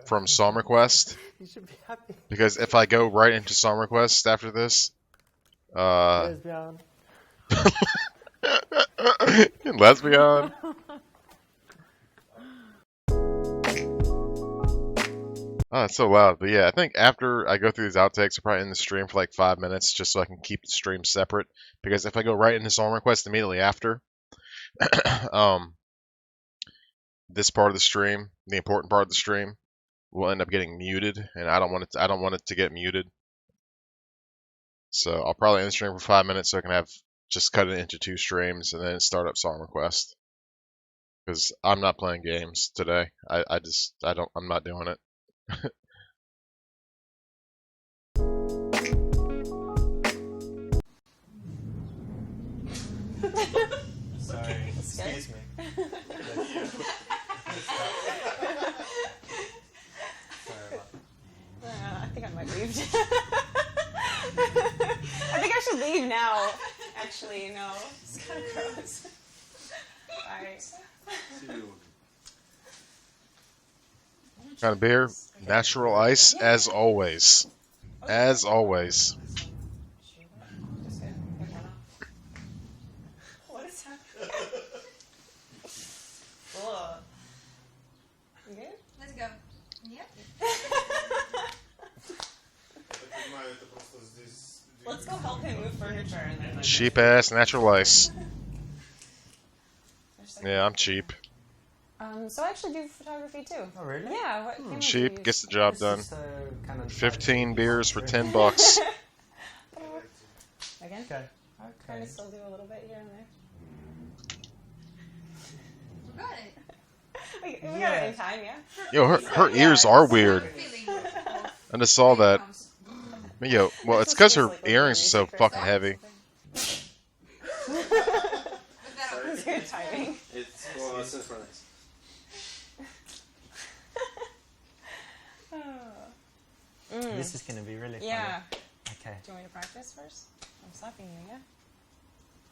from song request. You should be happy. Because if I go right into song request after this, Lesbian. lesbian. Oh, it's so loud. But yeah, I think after I go through these outtakes, I'll probably end the stream for like 5 minutes just so I can keep the stream separate. Because if I go right into song request immediately after, this part of the stream, the important part of the stream, will end up getting muted, and I don't want it. I don't want it to get muted. So I'll probably end the stream for 5 minutes so I can have just cut it into 2 streams and then start up song request. Because I'm not playing games today. I'm not doing it. Sorry, excuse me. I think I might leave. I think I should leave now. Actually, no. It's kind of gross. Alright. Kind of beer, natural ice, as always. As always. What is happening? Ugh. You good? Let's go. Yep. Let's go help him move furniture and then Cheap ass natural ice. Yeah, I'm cheap. So I actually do photography too. Oh really? Yeah, what camera do you Cheap, use? gets the job done. Kind of 15 beers for $10. Again? Okay. Trying to still do a little bit here and there. We got it. We got it in time, yeah? Yo, her ears are weird. I just saw that. Yo, well, it's because her earrings are so fucking heavy. Good timing. It's synchronized. This is going to be really fun. Yeah. Okay. Do you want me to practice first? I'm slapping you,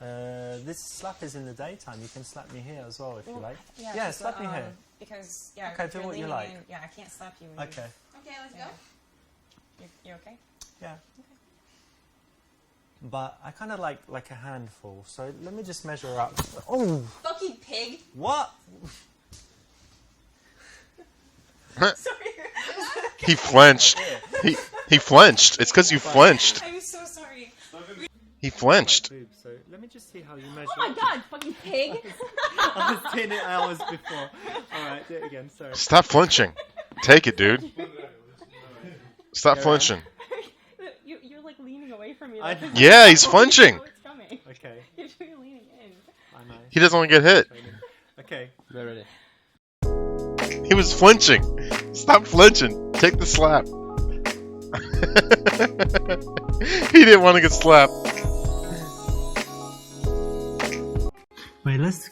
yeah? This slap is in the daytime. You can slap me here as well if you like. Yeah, Yeah, just, slap me here. Because, yeah, Okay, if do you're what you leaning like. in- yeah, I can't slap you. Okay. Okay, let's go. You okay? Yeah. But I kind of like a handful. So let me just measure up. Oh! Fucking pig! What? Sorry. He flinched. He flinched. It's because you flinched. I'm so sorry. He flinched. So let me just see how you measure. Oh my god, fucking pig! I was doing it hours before. Alright, do it again, sorry. Stop flinching. Take it, dude. Stop Go flinching. You're like leaning away from me. I Like, know. Yeah, he's flinching. know it's coming. Okay. You're leaning in. I know. He doesn't want to get hit. Okay, we're ready. He was flinching. Stop flinching. Take the slap. He didn't want to get slapped. Wait, let's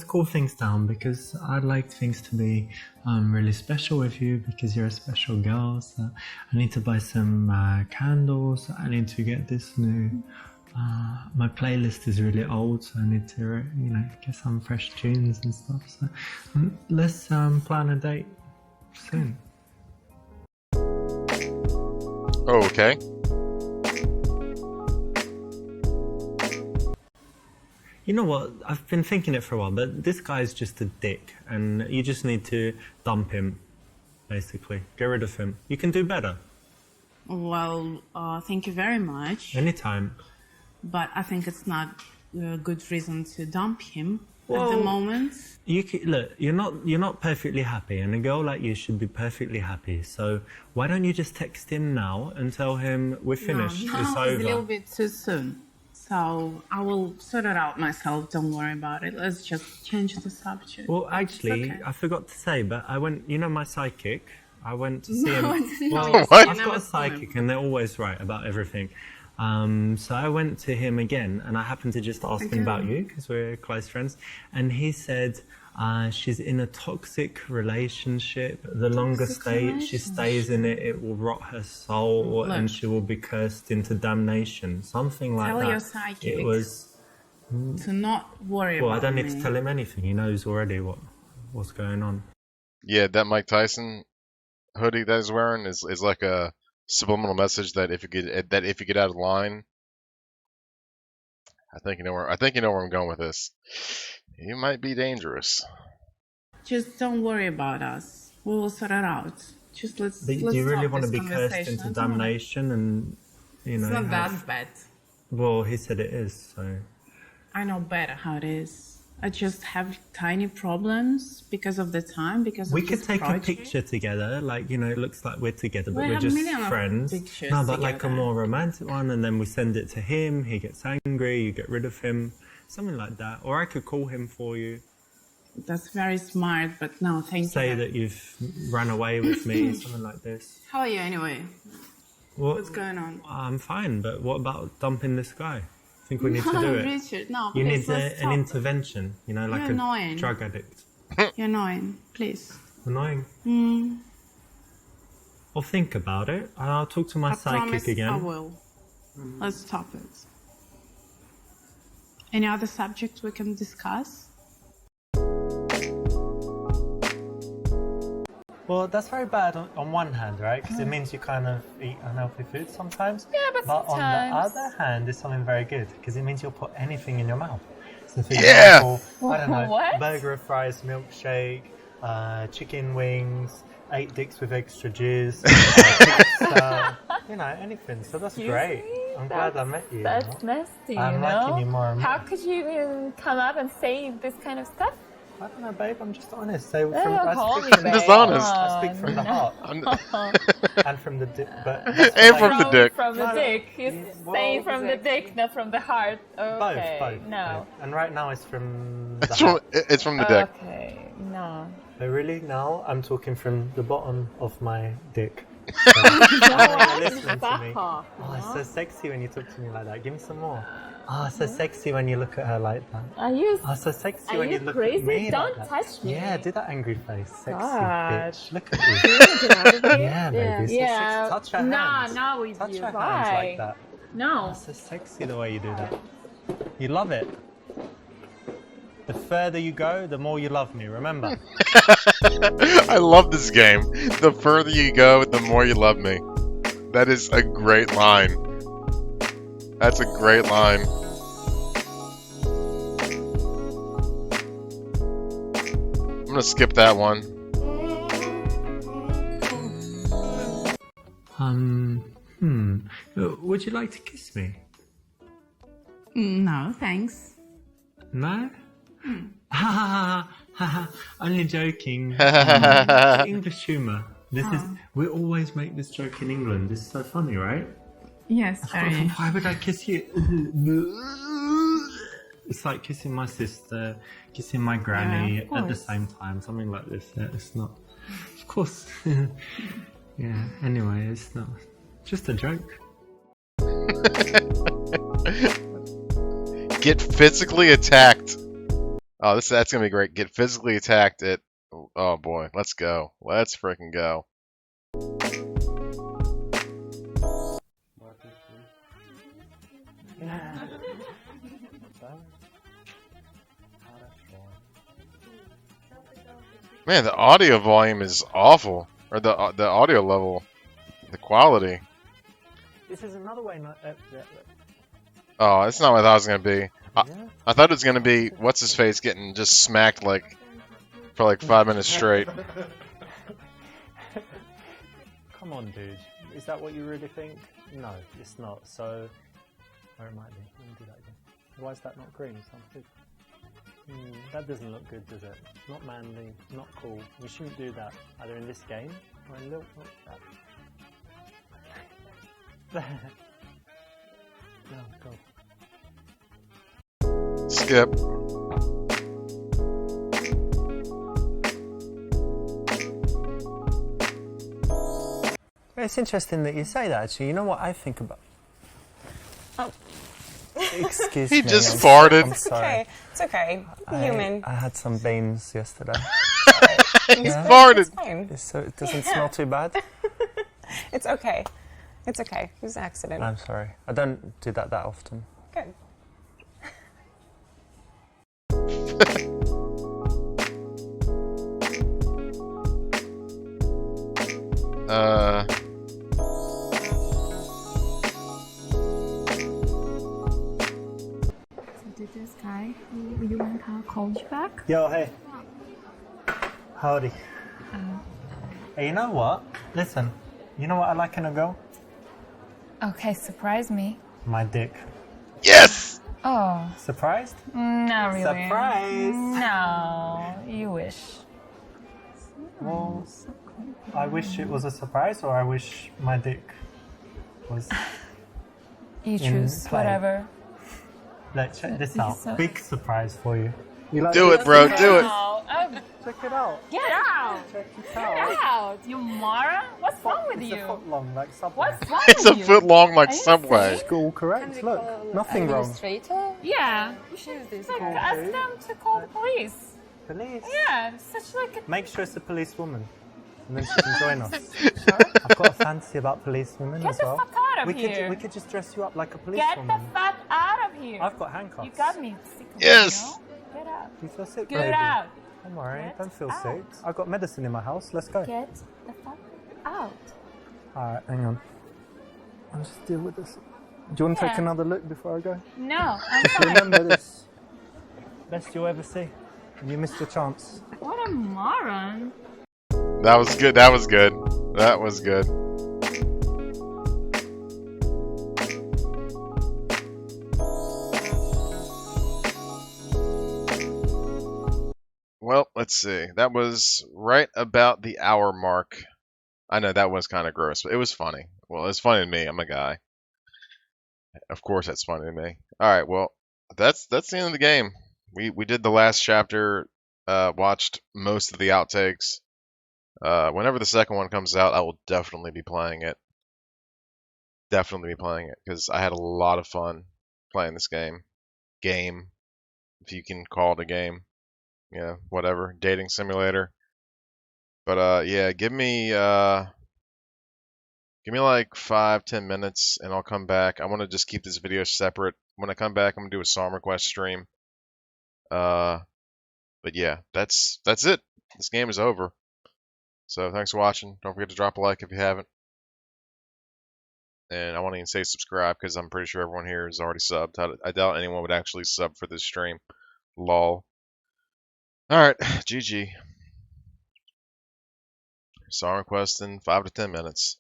cool things down because I'd like things to be really special with you because you're a special girl. So I need to buy some candles. I need to get this new. My playlist is really old, so I need to, get some fresh tunes and stuff. So let's plan a date soon. Oh, okay. You know what? I've been thinking it for a while, but this guy's just a dick, and you just need to dump him, basically. Get rid of him. You can do better. Well, thank you very much. Anytime. But I think it's not a good reason to dump him at Well, the moment. Look, you're not perfectly happy, and a girl like you should be perfectly happy. So why don't you just text him now and tell him we're finished, No, it's it's over. a little bit too soon. So I will sort it out myself. Don't worry about it. Let's just change the subject. Well, actually, okay. I forgot to say, but I went. My psychic. I went to see No, him. it's Well, not. What? I've got a psychic, and they're always right about everything. So I went to him again, and I happened to just ask him about you because we're close friends, and he said she's in a toxic relationship. The longer she stays in it, it will rot her soul, and she will be cursed into damnation. Something like Tell that. your psychic. It was. to not worry about Well, I don't need me. to tell him anything. He knows already what's going on. Yeah, that Mike Tyson hoodie that he's wearing is like a subliminal message that if you get out of line, I think you know where I'm going with this. You might be dangerous. Just don't worry about us. We will sort it out. Just let's. Do let's you really stop want to this be cursed conversation. into I don't wanna- damnation and, you know... It's not have- that bad. Well, he said it is, so... I know better how it is. I just have tiny problems because of the time, because We of could this take project. a picture together, like, you know, it looks like we're together, but We we're have just million of friends. pictures No, but like a together. more romantic one, and then we send it to him, he gets angry, you get rid of him, something like that. Or I could call him for you, That's very smart, but no, thank say you. that you've run away with me, something like this. How are you anyway? What's going on? I'm fine, but what about dumping this guy? I think we need to do it. Richard, no, You please, need let's an stop. intervention, you know, like You're annoying. a drug addict. You're annoying, please. Annoying. Mm, Well, think about it. I'll talk to my I psychic promise again. I will. Let's stop it. Any other subject we can discuss? Well, that's very bad on one hand, right? Because it means you kind of eat unhealthy food sometimes. Yeah, but on the sometimes. other hand, it's something very good because it means you'll put anything in your mouth. So, for Yeah! example, I don't know, What? burger, fries, milkshake, chicken wings, 8 dicks with extra jizz, pizza, you know, anything. So that's great. I'm glad I met you. That's you know? nasty, I'm you know? liking you more and more. How could you even come up and say this kind of stuff? I don't know, babe. I'm just honest. So Don't call me I'm babe. dishonest. I speak from the heart I'm- and from the dick, but And from the dick. From the No, no. dick. You Well, say from the dick, not from the heart. Okay. both. No. Both. And right now it's from the It's from heart. it's from the dick. Okay. No. But really, now I'm talking from the bottom of my dick. So, I want you listening to me. Baja. Oh, it's so sexy when you talk to me like that. Give me some more. Oh, it's so sexy when you look at her like that. Are you? Oh, it's so sexy Are when you you look crazy? at me Don't like that. touch me. Yeah, do that angry face. Sexy God. bitch. Look at you. Get out of here. Yeah, baby. So Yeah. sexy. Touch her Nah, hands. not with Touch you. her Bye. hands like that. No. It's so sexy the way you do that. You love it. The further you go, the more you love me, remember? I love this game. The further you go, the more you love me. That is a great line. That's a great line. I'm gonna skip that one. Would you like to kiss me? No, thanks. No? Ha ha ha, only joking. English humour. This is, we always make this joke in England. This is so funny, right? Yes, very. Why would I kiss you? It's like kissing my sister, kissing my granny Yeah, of at the course. same time, something like this. Yeah, it's not. Of course. Yeah, anyway, it's not. Just a joke. Get physically attacked. Oh, that's gonna be great. Get physically attacked at. Oh boy, let's go. Let's freaking go. Man, the audio volume is awful, or the audio level, the quality. This is another way not. Oh, that's not what I thought it was gonna be. Yeah. I thought it was gonna be what's his face getting just smacked like for like 5 minutes straight. Come on, dude. Is that what you really think? No, it's not. So, or it might be. Let me do that again. Why is that not green? Sounds good. That doesn't look good, does it? Not manly, not cool. You shouldn't do that, either in this game or in little. That. Oh, God. Skip. It's interesting that you say that, actually. You know what I think about? Oh. Excuse He me. just I'm farted. I'm It's sorry. okay. It's okay. Human. I had some beans yesterday. He Yeah. farted. It's fine. So it doesn't smell too bad. It's okay. It's okay. It was an accident. I'm sorry. I don't do that often. Good. Did this guy who you went to call you back? Yo, hey. Howdy. Hey, you know what? Listen, you know what I like in a girl? Okay, surprise me. My dick. Yes! Oh, Surprised? not really. Surprise! No, you wish. Well, I wish it was a surprise, or I wish my dick was. You in choose, play. whatever. Let's check this out. So- Big surprise for you. You like Do this? it, bro. Do it. Check it out. Get out! Check it Get out. out! You moron! What's wrong with It's you? a foot long, like Subway. What's wrong It's with a you? foot long like Are you Subway. sick? All correct. Look, nothing wrong. Administrator? Yeah, you should this like called? ask them to call the police. Police. Yeah, such like a Make sure it's a policewoman, and then she can join us. I've got a fancy about policewomen Get as the well. fuck out of here. We could just dress you up like a Get the policewoman. fuck out of here. I've got handcuffs. You got me sick of Yes. you know? Get out. Do you feel sick, Get baby? out. Don't worry, Get don't feel out. sick. I've got medicine in my house. Let's go. Get the fuck out. Alright, hang on. I'll just deal with this. Do you want to take Yeah. another look before I go? No, I'm fine. Remember this. Best you'll ever see. You missed your chance. What a moron. That was good. That was good. That was good. Well, let's see. That was right about the hour mark. I know that was kind of gross, but it was funny. Well, it's funny to me. I'm a guy. Of course, that's funny to me. All right. Well, that's the end of the game. We did the last chapter. Watched most of the outtakes. Whenever the second one comes out, I will definitely be playing it. Definitely be playing it because I had a lot of fun playing this game. Game, if you can call it a game. Yeah, whatever. Dating simulator. But yeah, give me like 5-10 minutes and I'll come back. I want to just keep this video separate. When I come back, I'm gonna do a song request stream. But yeah, that's it. This game is over. So thanks for watching. Don't forget to drop a like if you haven't. And I won't even say subscribe because I'm pretty sure everyone here is already subbed. I doubt anyone would actually sub for this stream. Lol. Alright, GG. Song request in 5 to 10 minutes.